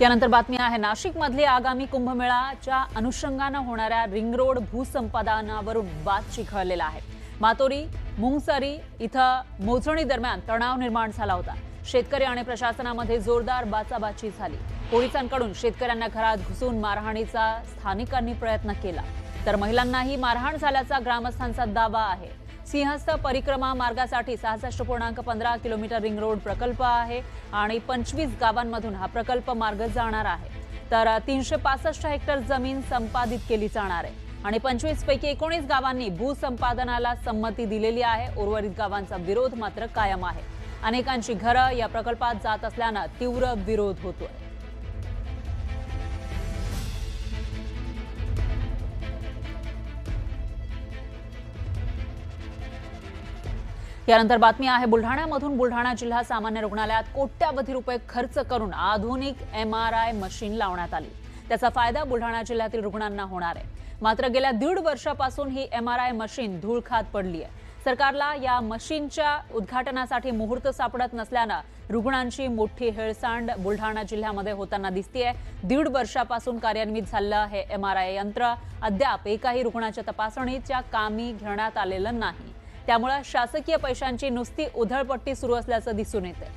यानंतर बातमी आहे नाशिकमधली आगामी कुंभमेळ्याच्या अनुषंगाने होणाऱ्या रिंग रोड भूसंपादनावरून वाद चिघळलेला आहे। मातोरी मुंगसरी इथं मोजणी दरम्यान तणाव निर्माण झाला होता। शेतकरी आणि प्रशासनामध्ये जोरदार बाचाबाची झाली। पोलिसांकडून शेतकऱ्यांना घरात घुसून मारहाणीचा स्थानिकांनी प्रयत्न केला, तर महिलांनाही मारहाण झाल्याचा ग्रामस्थांचा दावा आहे। सिंहस्थ परिक्रमा मार्गासाठी 66.15 किलोमीटर रिंग रोड प्रकल्प आहे आणि 25 गावांमधून हा प्रकल्प मार्ग जाणार आहे। तर 365 हेक्टर जमीन संपादित केली जाणार आहे आणि 25 पैकी 19 गावांनी भूसंपादनाला संमती दिलेली आहे। उर्वरित गावांचा विरोध मात्र कायम आहे। अनेकांची घरं या प्रकल्पात जात असल्याने तीव्र विरोध होतोय। यानंतर बातमी आहे बुलढाण्यामधून। बुलढाणा जिल्हा सामान्य रुग्णालयात कोट्यावधी रुपये खर्च करून आधुनिक MRI मशीन लावण्यात आली। त्याचा फायदा बुलढाणा जिल्ह्यातील रुग्णांना होणार आहे। मात्र गेल्या 1.5 वर्षापासून ही MRI मशीन धूळ खात पडली आहे। सरकारला या मशीनच्या उद्घाटनासाठी मुहूर्त सापडत नसल्याने रुग्णांची मोठी हेळसांड बुलढाणा जिल्ह्यामध्ये होताना दिसतेय। 1.5 वर्षापासून कार्यान्वित झालेलं हे MRI यंत्र अद्याप एकाही रुग्णाच्या तपासणीच्या कामी घेण्यात आलेलं नाही। त्यामुळे शासकीय पैशांची नुसती उधळपट्टी सुरू असल्याचं दिसून येते।